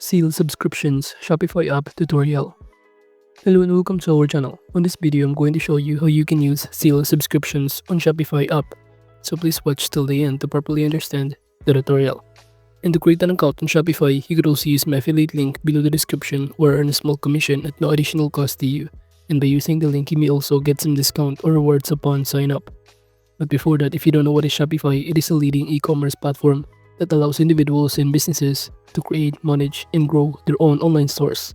Seal subscriptions Shopify app tutorial. Hello and welcome to our channel. On this video, I'm going to show you how you can use seal subscriptions on Shopify app. So please watch till the end to properly understand the tutorial. And to create an account on Shopify, you could also use my affiliate link below the description or earn a small commission at no additional cost to you. And by using the link, you may also get some discount or rewards upon sign up. But before that, if you don't know what is Shopify, it is a leading e-commerce platform that allows individuals and businesses to create, manage, and grow their own online stores.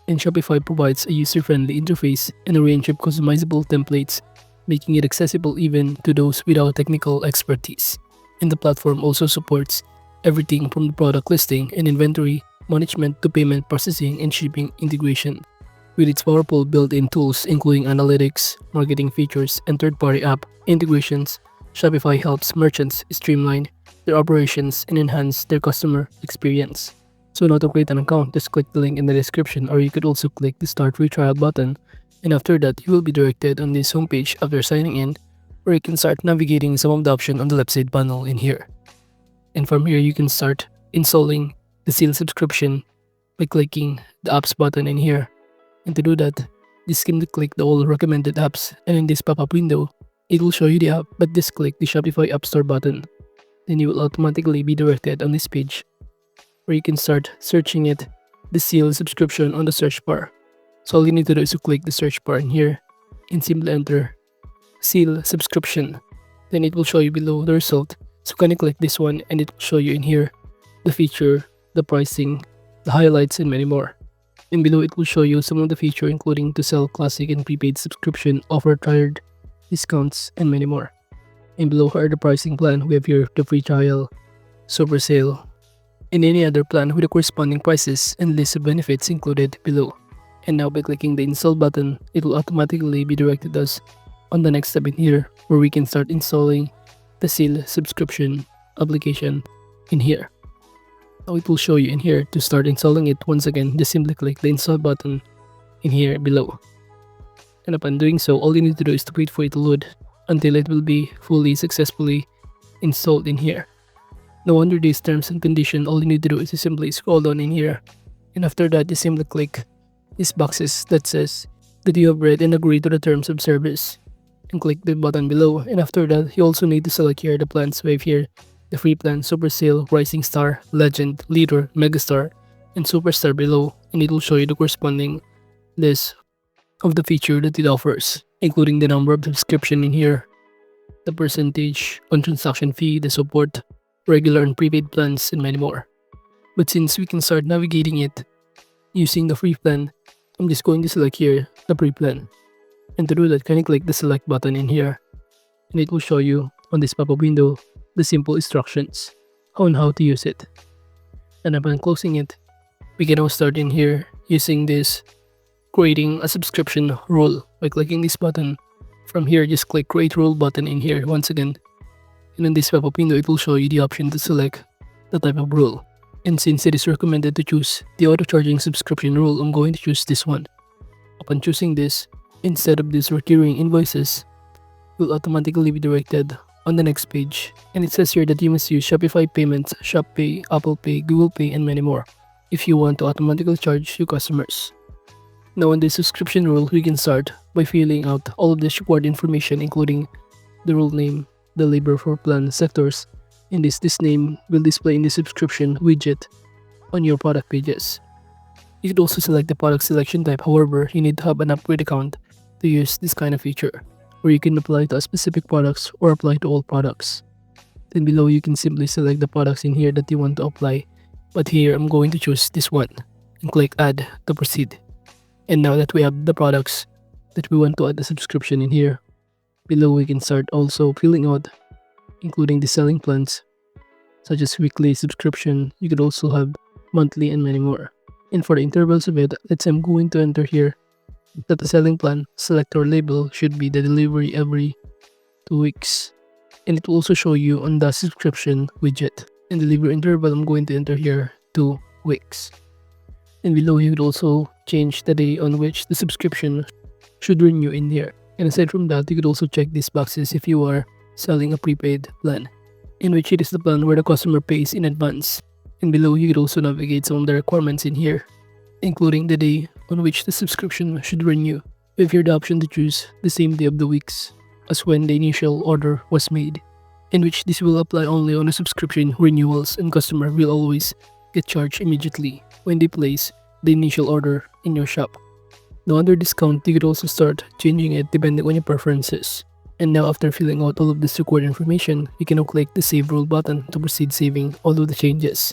And Shopify provides a user-friendly interface and a range of customizable templates, making it accessible even to those without technical expertise. And the platform also supports everything from the product listing and inventory management to payment processing and shipping integration. With its powerful built-in tools including analytics, marketing features, and third-party app integrations, Shopify helps merchants streamline their operations and enhance their customer experience. So now to create an account, just click the link in the description, or you could also click the start free trial button, and after that you will be directed on this homepage after signing in, where you can start navigating some of the options on the left side panel in here. And from here you can start installing the seal subscription by clicking the apps button in here. And to do that, just simply click the all recommended apps, and in this pop-up window, it will show you the app, but just click the Shopify App Store button. Then you will automatically be directed on this page, where you can start searching it, the seal subscription on the search bar. So all you need to do is to click the search bar in here, and simply enter seal subscription. Then it will show you below the result. So can you click this one, and it will show you in here the feature, the pricing, the highlights, and many more. And below it will show you some of the features including to sell classic and prepaid subscription, offer tiered discounts, and many more. And below are the pricing plan. We have here the free trial, super sale, and any other plan with the corresponding prices and list of benefits included below. And now by clicking the install button, it will automatically be directed us on the next step in here, where we can start installing the seal subscription application in here. Now it will show you in here to start installing it. Once again, just simply click the install button in here below. And upon doing so, all you need to do is to wait for it to load until it will be fully successfully installed in here. Now under these terms and conditions, all you need to do is to simply scroll down in here, and after that you simply click these boxes that says that you have read and agree to the terms of service, and click the button below. And after that, you also need to select here the plans. We have here the free plan, super sale, rising star, legend, leader, megastar, and superstar below, and it will show you the corresponding list of the feature that it offers, including the number of subscription in here, the percentage on transaction fee, the support, regular and prepaid plans, and many more. But since we can start navigating it using the free plan, I'm just going to select here the free plan. And to do that, can you click the select button in here, and it will show you on this pop-up window the simple instructions on how to use it. And upon closing it, we can now start in here using this creating a subscription rule by clicking this button. From here, just click create rule button in here once again, and in this pop-up window it will show you the option to select the type of rule. And since it is recommended to choose the auto charging subscription rule, I'm going to choose this one. Upon choosing this, instead of these recurring invoices, you'll automatically be directed on the next page, and it says here that you must use Shopify payments, Shop Pay, Apple Pay, Google Pay, and many more if you want to automatically charge your customers. Now on this subscription rule, we can start by filling out all of the required information, including the rule name, the labor for plan sectors, and this name will display in the subscription widget on your product pages. You could also select the product selection type. However, you need to have an upgrade account to use this kind of feature, where you can apply to specific products or apply to all products. Then below you can simply select the products in here that you want to apply, but here I'm going to choose this one and click add to proceed. And now that we have the products that we want to add the subscription in here, below we can start also filling out including the selling plans such as weekly subscription. You could also have monthly and many more. And for the intervals of it, let's say I'm going to enter here that the selling plan selector label should be the delivery every 2 weeks, and it will also show you on the subscription widget. In delivery interval, I'm going to enter here 2 weeks. And below you could also change the day on which the subscription should renew in here. And aside from that, you could also check these boxes if you are selling a prepaid plan, in which it is the plan where the customer pays in advance And below, you could also navigate some of the requirements in here, including the day on which the subscription should renew. If you have the option to choose the same day of the weeks as when the initial order was made, in which this will apply only on the subscription renewals, and customer will always get charged immediately when they place the initial order in your shop. Now under discount, you could also start changing it depending on your preferences. And now after filling out all of this required information, you can now click the Save Rule button to proceed saving all of the changes.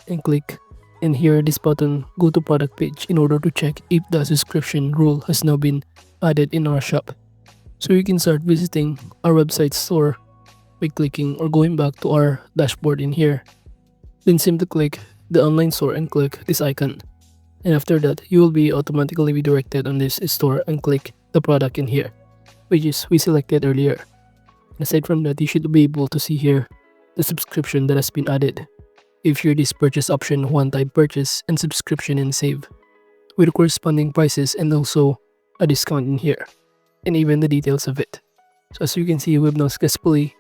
And click, and here this button, go to product page in order to check if the subscription rule has now been added in our shop. So you can start visiting our website store by clicking or going back to our dashboard in here. Then simply click the online store and click this icon. And after that, you will be automatically redirected on this store and click the product in here, which is we selected earlier. And aside from that, you should be able to see here the subscription that has been added. If you're this purchase option, one-time purchase and subscription and save, with corresponding prices and also a discount in here, and even the details of it. So as you can see, we've now successfully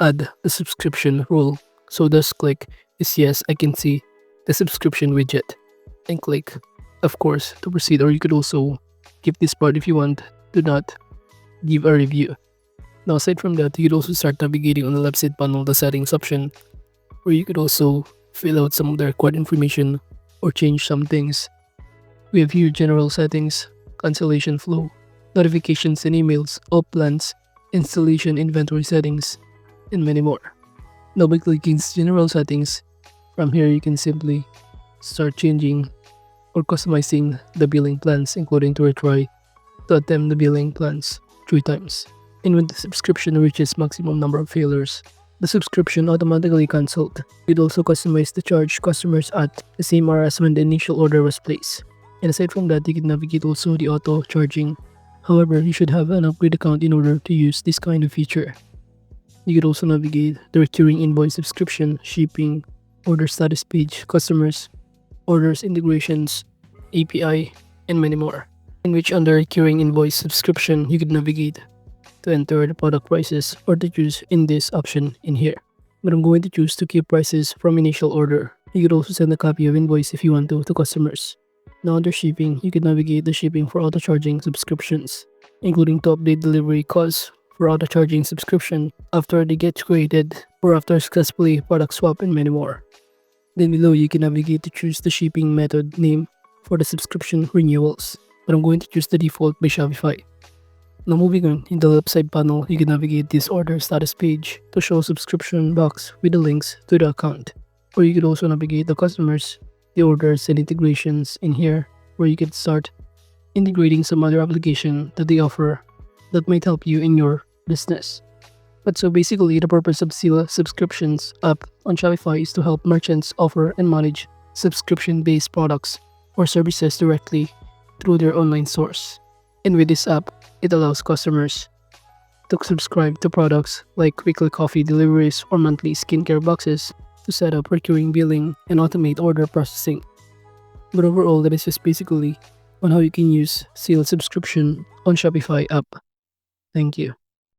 add the subscription rule. So just click this yes, I can see the subscription widget, and click of course to proceed, or you could also skip this part if you want to not give a review. Now aside from that, you could also start navigating on the left side panel the settings option, where you could also fill out some of the required information or change some things. We have here general settings, cancellation flow, notifications and emails, all plans, installation, inventory settings, and many more. Now by clicking general settings, from here you can simply start changing or customizing the billing plans, including to retry to attempt the billing plans 3 times. And when the subscription reaches maximum number of failures, the subscription automatically cancelled. You'd also customize the charge customers at the same hour as when the initial order was placed. And aside from that, you can navigate also the auto charging. However, you should have an upgrade account in order to use this kind of feature. You could also navigate the recurring invoice subscription, shipping, order status page, customers, orders, integrations, API, and many more. In which under recurring invoice subscription, you could navigate to enter the product prices or to choose in this option in here. But I'm going to choose to keep prices from initial order. You could also send a copy of invoice if you want to customers. Now under shipping, you can navigate the shipping for auto charging subscriptions, including to update delivery costs for auto charging subscription after they get created or after successfully product swap, and many more. Then below, you can navigate to choose the shipping method name for the subscription renewals, but I'm going to choose the default by Shopify. Now moving on, in the left side panel, you can navigate this order status page to show subscription box with the links to the account. Or you could also navigate the customers, the orders and integrations in here, where you can start integrating some other application that they offer that might help you in your business. But so basically, the purpose of Sila Subscriptions app on Shopify is to help merchants offer and manage subscription-based products or services directly through their online stores. And with this app, it allows customers to subscribe to products like weekly coffee deliveries or monthly skincare boxes to set up recurring billing and automate order processing. But overall, that is just basically on how you can use Sila Subscription on Shopify app. Thank you.